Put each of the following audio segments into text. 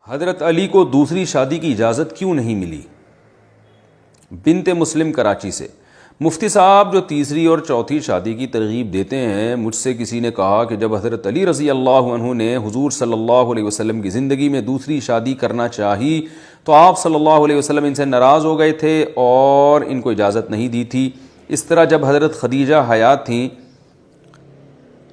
حضرت علی کو دوسری شادی کی اجازت کیوں نہیں ملی؟ بنت مسلم کراچی سے۔ مفتی صاحب جو تیسری اور چوتھی شادی کی ترغیب دیتے ہیں، مجھ سے کسی نے کہا کہ جب حضرت علی رضی اللہ عنہ نے حضور صلی اللہ علیہ وسلم کی زندگی میں دوسری شادی کرنا چاہی تو آپ صلی اللہ علیہ وسلم ان سے ناراض ہو گئے تھے اور ان کو اجازت نہیں دی تھی۔ اس طرح جب حضرت خدیجہ حیات تھیں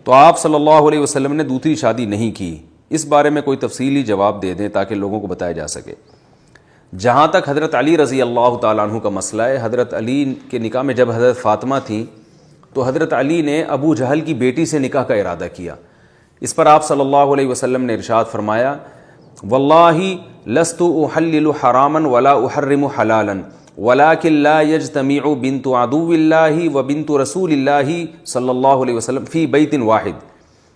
تو آپ صلی اللہ علیہ وسلم نے دوسری شادی نہیں کی۔ اس بارے میں کوئی تفصیلی جواب دے دیں تاکہ لوگوں کو بتایا جا سکے۔ جہاں تک حضرت علی رضی اللہ تعالیٰ عنہ کا مسئلہ ہے، حضرت علی کے نکاح میں جب حضرت فاطمہ تھیں تو حضرت علی نے ابو جہل کی بیٹی سے نکاح کا ارادہ کیا۔ اس پر آپ صلی اللہ علیہ وسلم نے ارشاد فرمایا، واللہ لست احلل حراما ولا احرم حلالا ولكن لا يجتمع بنت عدو اللہ وبنت رسول اللہ صلی اللہ علیہ وسلم فی بیت واحد،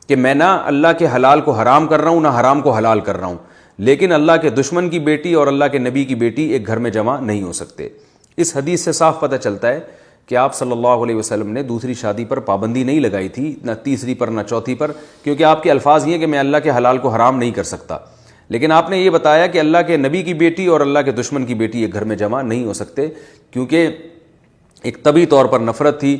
کہ میں نہ اللہ کے حلال کو حرام کر رہا ہوں نہ حرام کو حلال کر رہا ہوں، لیکن اللہ کے دشمن کی بیٹی اور اللہ کے نبی کی بیٹی ایک گھر میں جمع نہیں ہو سکتے۔ اس حدیث سے صاف پتہ چلتا ہے کہ آپ صلی اللہ علیہ وسلم نے دوسری شادی پر پابندی نہیں لگائی تھی، نہ تیسری پر نہ چوتھی پر، کیونکہ آپ کے الفاظ یہ ہیں کہ میں اللہ کے حلال کو حرام نہیں کر سکتا، لیکن آپ نے یہ بتایا کہ اللہ کے نبی کی بیٹی اور اللہ کے دشمن کی بیٹی ایک گھر میں جمع نہیں ہو سکتے، کیونکہ ایک طبعی طور پر نفرت تھی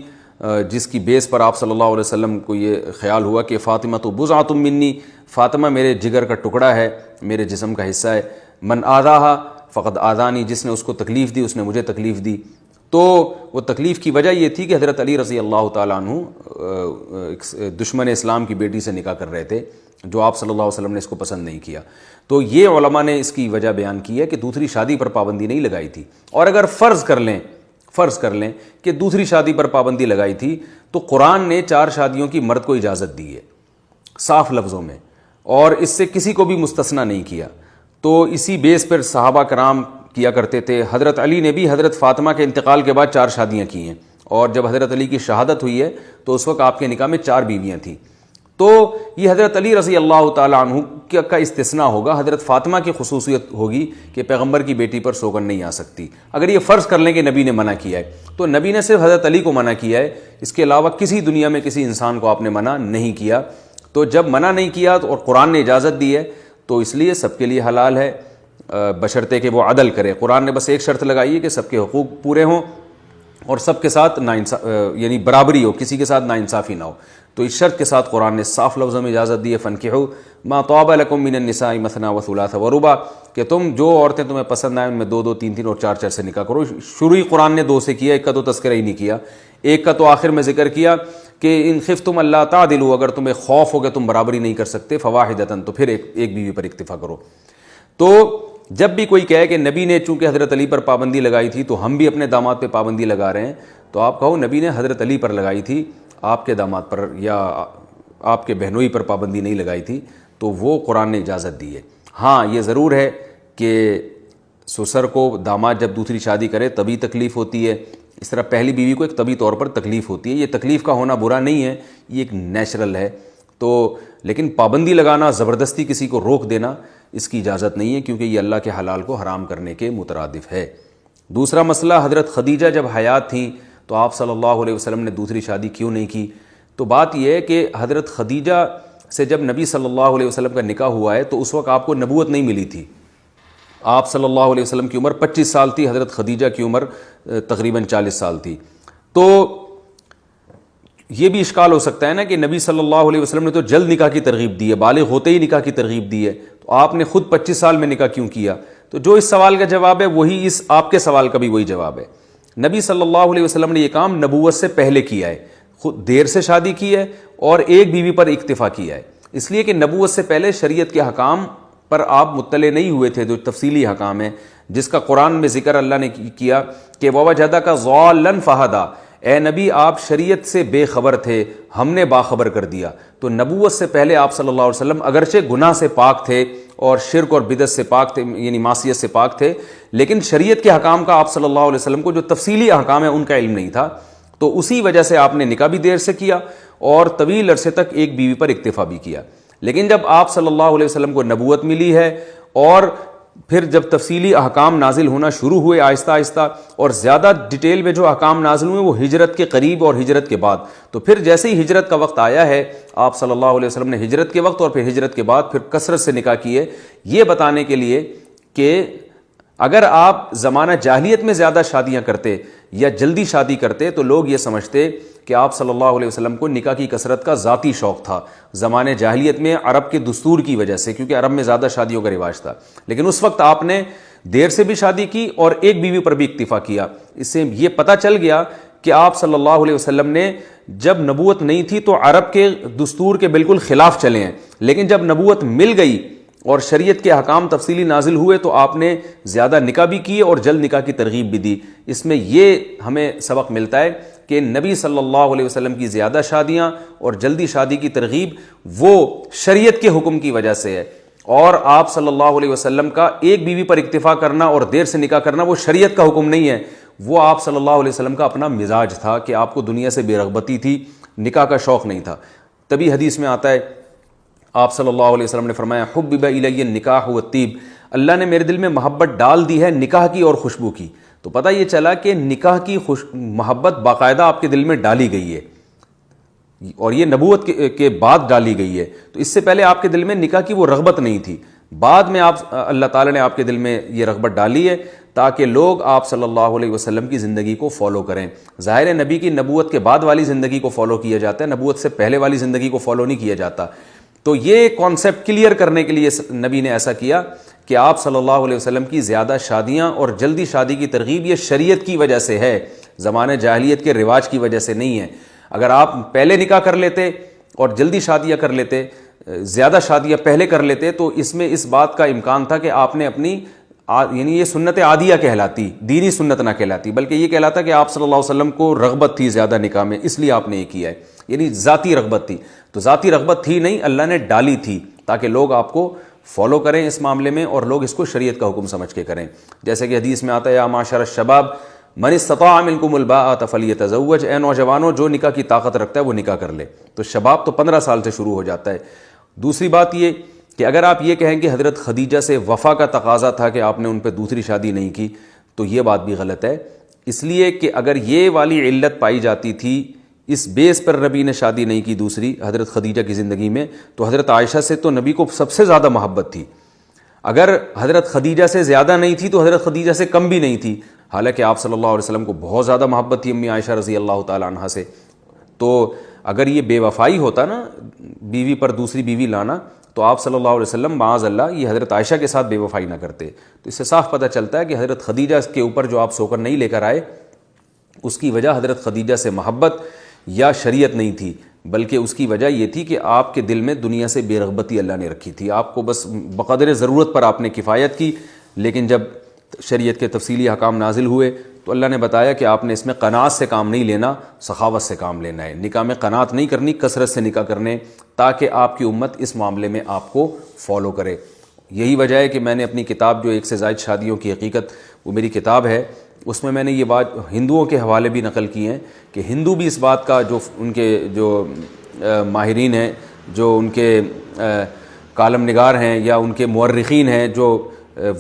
جس کی بیس پر آپ صلی اللہ علیہ وسلم کو یہ خیال ہوا کہ فاطمہ تو بضعۃ منی، فاطمہ میرے جگر کا ٹکڑا ہے، میرے جسم کا حصہ ہے، من آذاہا فقد آذانی، جس نے اس کو تکلیف دی اس نے مجھے تکلیف دی۔ تو وہ تکلیف کی وجہ یہ تھی کہ حضرت علی رضی اللہ تعالیٰ عنہ دشمن اسلام کی بیٹی سے نکاح کر رہے تھے، جو آپ صلی اللہ علیہ وسلم نے اس کو پسند نہیں کیا۔ تو یہ علماء نے اس کی وجہ بیان کی ہے کہ دوسری شادی پر پابندی نہیں لگائی تھی۔ اور اگر فرض کر لیں کہ دوسری شادی پر پابندی لگائی تھی تو قرآن نے 4 شادیوں کی مرد کو اجازت دی ہے صاف لفظوں میں، اور اس سے کسی کو بھی مستثنیٰ نہیں کیا۔ تو اسی بیس پر صحابہ کرام کیا کرتے تھے۔ حضرت علی نے بھی حضرت فاطمہ کے انتقال کے بعد 4 شادیاں کی ہیں، اور جب حضرت علی کی شہادت ہوئی ہے تو اس وقت آپ کے نکاح میں 4 بیویاں تھیں۔ تو یہ حضرت علی رضی اللہ تعالیٰ عنہ کا استثناء ہوگا، حضرت فاطمہ کی خصوصیت ہوگی کہ پیغمبر کی بیٹی پر سوگن نہیں آ سکتی۔ اگر یہ فرض کر لیں کہ نبی نے منع کیا ہے تو نبی نے صرف حضرت علی کو منع کیا ہے، اس کے علاوہ کسی دنیا میں کسی انسان کو آپ نے منع نہیں کیا۔ تو جب منع نہیں کیا تو اور قرآن نے اجازت دی ہے تو اس لیے سب کے لیے حلال ہے، بشرطے کہ وہ عدل کرے۔ قرآن نے بس ایک شرط لگائی ہے کہ سب کے حقوق پورے ہوں اور سب کے ساتھ یعنی برابری ہو، کسی کے ساتھ ناانصافی نہ ہو۔ تو اس شرط کے ساتھ قرآن نے صاف لفظوں میں اجازت دی ہے، فَانكِحُوا مَا طَابَ لَكُم مِّنَ النِّسَاءِ مَثْنَىٰ وَثُلَاثَ وَرُبَاعَ، کہ تم جو عورتیں تمہیں پسند آئیں ان میں 2 2 3 3 اور 4 4 سے نکاح کرو۔ شروع ہی قرآن نے 2 سے کیا، ایک کا تو تذکرہ ہی نہیں کیا، ایک کا تو آخر میں ذکر کیا کہ ان خفتم اللہ تعدلوا، اگر تمہیں خوف ہو کہ تم برابری نہیں کر سکتے، فواحدۃ، تو پھر ایک بیوی پر اکتفا کرو۔ تو جب بھی کوئی کہے کہ نبی نے چونکہ حضرت علی پر پابندی لگائی تھی تو ہم بھی اپنے داماد پہ پابندی لگا رہے ہیں، تو آپ کہو نبی نے حضرت علی پر لگائی تھی، آپ کے داماد پر یا آپ کے بہنوئی پر پابندی نہیں لگائی تھی، تو وہ قرآن نے اجازت دی ہے۔ ہاں یہ ضرور ہے کہ سسر کو داماد جب دوسری شادی کرے تبھی تکلیف ہوتی ہے، اس طرح پہلی بیوی کو ایک طبی طور پر تکلیف ہوتی ہے۔ یہ تکلیف کا ہونا برا نہیں ہے، یہ ایک نیچرل ہے۔ تو لیکن پابندی لگانا، زبردستی کسی کو روک دینا، اس کی اجازت نہیں ہے، کیونکہ یہ اللہ کے حلال کو حرام کرنے کے مترادف ہے۔ دوسرا مسئلہ، حضرت خدیجہ جب حیات تھیں تو آپ صلی اللہ علیہ وسلم نے دوسری شادی کیوں نہیں کی؟ تو بات یہ ہے کہ حضرت خدیجہ سے جب نبی صلی اللہ علیہ وسلم کا نکاح ہوا ہے تو اس وقت آپ کو نبوت نہیں ملی تھی۔ آپ صلی اللہ علیہ وسلم کی عمر 25 سال تھی، حضرت خدیجہ کی عمر تقریباً 40 سال تھی۔ تو یہ بھی اشکال ہو سکتا ہے نا کہ نبی صلی اللہ علیہ وسلم نے تو جلد نکاح کی ترغیب دی ہے، بالغ ہوتے ہی نکاح کی ترغیب دی ہے، تو آپ نے خود 25 سال میں نکاح کیوں کیا؟ تو جو اس سوال کا جواب ہے وہی اس آپ کے سوال کا بھی وہی جواب ہے۔ نبی صلی اللہ علیہ وسلم نے یہ کام نبوت سے پہلے کیا ہے، خود دیر سے شادی کی ہے اور ایک بیوی پر اکتفا کیا ہے، اس لیے کہ نبوت سے پہلے شریعت کے حکام پر آپ مطلع نہیں ہوئے تھے، جو تفصیلی حکام ہیں جس کا قرآن میں ذکر اللہ نے کیا کہ وَوَجَدَكَ ضَالًّا فَهَدَىٰ، اے نبی آپ شریعت سے بے خبر تھے، ہم نے باخبر کر دیا۔ تو نبوت سے پہلے آپ صلی اللہ علیہ وسلم اگرچہ گناہ سے پاک تھے اور شرک اور بدعت سے پاک تھے، یعنی معصیت سے پاک تھے، لیکن شریعت کے حکام کا آپ صلی اللہ علیہ وسلم کو جو تفصیلی احکام ہے ان کا علم نہیں تھا، تو اسی وجہ سے آپ نے نکاح بھی دیر سے کیا اور طویل عرصے تک ایک بیوی پر اکتفا بھی کیا۔ لیکن جب آپ صلی اللہ علیہ وسلم کو نبوت ملی ہے اور پھر جب تفصیلی احکام نازل ہونا شروع ہوئے آہستہ آہستہ، اور زیادہ ڈیٹیل میں جو احکام نازل ہوئے وہ ہجرت کے قریب اور ہجرت کے بعد، تو پھر جیسے ہی ہجرت کا وقت آیا ہے آپ صلی اللہ علیہ وسلم نے ہجرت کے وقت اور پھر ہجرت کے بعد پھر کثرت سے نکاح کیے، یہ بتانے کے لیے کہ اگر آپ زمانہ جاہلیت میں زیادہ شادیاں کرتے یا جلدی شادی کرتے تو لوگ یہ سمجھتے کہ آپ صلی اللہ علیہ وسلم کو نکاح کی کثرت کا ذاتی شوق تھا زمانے جاہلیت میں عرب کے دستور کی وجہ سے، کیونکہ عرب میں زیادہ شادیوں کا رواج تھا، لیکن اس وقت آپ نے دیر سے بھی شادی کی اور ایک بیوی پر بھی اکتفا کیا۔ اس سے یہ پتہ چل گیا کہ آپ صلی اللہ علیہ وسلم نے جب نبوت نہیں تھی تو عرب کے دستور کے بالکل خلاف چلے ہیں، لیکن جب نبوت مل گئی اور شریعت کے احکام تفصیلی نازل ہوئے تو آپ نے زیادہ نکاح بھی کیے اور جلد نکاح کی ترغیب بھی دی۔ اس میں یہ ہمیں سبق ملتا ہے کہ نبی صلی اللہ علیہ وسلم کی زیادہ شادیاں اور جلدی شادی کی ترغیب وہ شریعت کے حکم کی وجہ سے ہے، اور آپ صلی اللہ علیہ وسلم کا ایک بیوی پر اکتفا کرنا اور دیر سے نکاح کرنا وہ شریعت کا حکم نہیں ہے، وہ آپ صلی اللہ علیہ وسلم کا اپنا مزاج تھا کہ آپ کو دنیا سے بے رغبتی تھی، نکاح کا شوق نہیں تھا۔ تبھی حدیث میں آتا ہے آپ صلی اللہ علیہ وسلم نے فرمایا حبب الی النکاح والطیب، اللہ نے میرے دل میں محبت ڈال دی ہے نکاح کی اور خوشبو کی۔ تو پتہ یہ چلا کہ نکاح کی محبت باقاعدہ آپ کے دل میں ڈالی گئی ہے، اور یہ نبوت کے بعد ڈالی گئی ہے، تو اس سے پہلے آپ کے دل میں نکاح کی وہ رغبت نہیں تھی، بعد میں اللہ تعالیٰ نے آپ کے دل میں یہ رغبت ڈالی ہے تاکہ لوگ آپ صلی اللہ علیہ وسلم کی زندگی کو فالو کریں۔ ظاہر ہے نبی کی نبوت کے بعد والی زندگی کو فالو کیا جاتا ہے، نبوت سے پہلے والی زندگی کو فالو نہیں کیا جاتا۔ تو یہ کانسیپٹ کلیئر کرنے کے لیے نبی نے ایسا کیا کہ آپ صلی اللہ علیہ وسلم کی زیادہ شادیاں اور جلدی شادی کی ترغیب یہ شریعت کی وجہ سے ہے، زمانے جاہلیت کے رواج کی وجہ سے نہیں ہے۔ اگر آپ پہلے نکاح کر لیتے اور جلدی شادیاں کر لیتے، زیادہ شادیاں پہلے کر لیتے، تو اس میں اس بات کا امکان تھا کہ آپ نے اپنی یعنی یہ سنت عادیہ کہلاتی، دینی سنت نہ کہلاتی، بلکہ یہ کہلاتا کہ آپ صلی اللہ علیہ وسلم کو رغبت تھی زیادہ نکاح میں، اس لیے آپ نے یہ کیا ہے، یعنی ذاتی رغبت تھی۔ تو ذاتی رغبت تھی نہیں، اللہ نے ڈالی تھی تاکہ لوگ آپ کو فالو کریں اس معاملے میں اور لوگ اس کو شریعت کا حکم سمجھ کے کریں۔ جیسے کہ حدیث میں آتا ہے یا معاشر الشباب من استطاع منکم الباءۃ فلیتزوج، اے نوجوانوں جو نکاح کی طاقت رکھتا ہے وہ نکاح کر لے۔ تو شباب تو 15 سال سے شروع ہو جاتا ہے۔ دوسری بات یہ کہ اگر آپ یہ کہیں کہ حضرت خدیجہ سے وفا کا تقاضا تھا کہ آپ نے ان پہ دوسری شادی نہیں کی، تو یہ بات بھی غلط ہے، اس لیے کہ اگر یہ والی علت پائی جاتی تھی، اس بیس پر نبی نے شادی نہیں کی دوسری حضرت خدیجہ کی زندگی میں، تو حضرت عائشہ سے تو نبی کو سب سے زیادہ محبت تھی۔ اگر حضرت خدیجہ سے زیادہ نہیں تھی تو حضرت خدیجہ سے کم بھی نہیں تھی، حالانکہ آپ صلی اللہ علیہ وسلم کو بہت زیادہ محبت تھی امی عائشہ رضی اللہ تعالی عنہا سے۔ تو اگر یہ بے وفائی ہوتا نا، بیوی پر دوسری بیوی لانا، تو آپ صلی اللہ علیہ وسلم معاذ اللہ یہ حضرت عائشہ کے ساتھ بے وفائی نہ کرتے۔ تو اس سے صاف پتہ چلتا ہے کہ حضرت خدیجہ کے اوپر جو آپ سوکر نہیں لے کر آئے، اس کی وجہ حضرت خدیجہ سے محبت یا شریعت نہیں تھی، بلکہ اس کی وجہ یہ تھی کہ آپ کے دل میں دنیا سے بے رغبتی اللہ نے رکھی تھی، آپ کو بس بقدر ضرورت پر آپ نے کفایت کی۔ لیکن جب شریعت کے تفصیلی احکام نازل ہوئے تو اللہ نے بتایا کہ آپ نے اس میں قناعت سے کام نہیں لینا، سخاوت سے کام لینا ہے، نکاح میں قناعت نہیں کرنی، کثرت سے نکاح کرنے، تاکہ آپ کی امت اس معاملے میں آپ کو فالو کرے۔ یہی وجہ ہے کہ میں نے اپنی کتاب جو ایک سے زائد شادیوں کی حقیقت، وہ میری کتاب ہے، اس میں نے یہ بات ہندوؤں کے حوالے بھی نقل کی ہیں کہ ہندو بھی اس بات کا، جو ان کے جو ماہرین ہیں، جو ان کے کالم نگار ہیں یا ان کے مورخین ہیں، جو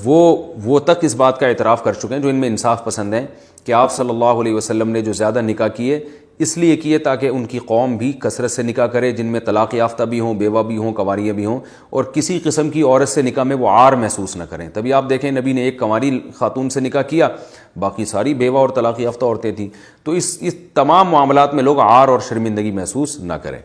وہ تک اس بات کا اعتراف کر چکے ہیں، جو ان میں انصاف پسند ہیں، کہ آپ صلی اللہ علیہ وسلم نے جو زیادہ نکاح کیے اس لیے کیے تاکہ ان کی قوم بھی کثرت سے نکاح کرے، جن میں طلاق یافتہ بھی ہوں، بیوہ بھی ہوں، کنواریاں بھی ہوں، اور کسی قسم کی عورت سے نکاح میں وہ عار محسوس نہ کریں۔ تبھی آپ دیکھیں نبی نے ایک کنواری خاتون سے نکاح کیا، باقی ساری بیوہ اور طلاق یافتہ عورتیں تھیں، تو اس تمام معاملات میں لوگ عار اور شرمندگی محسوس نہ کریں۔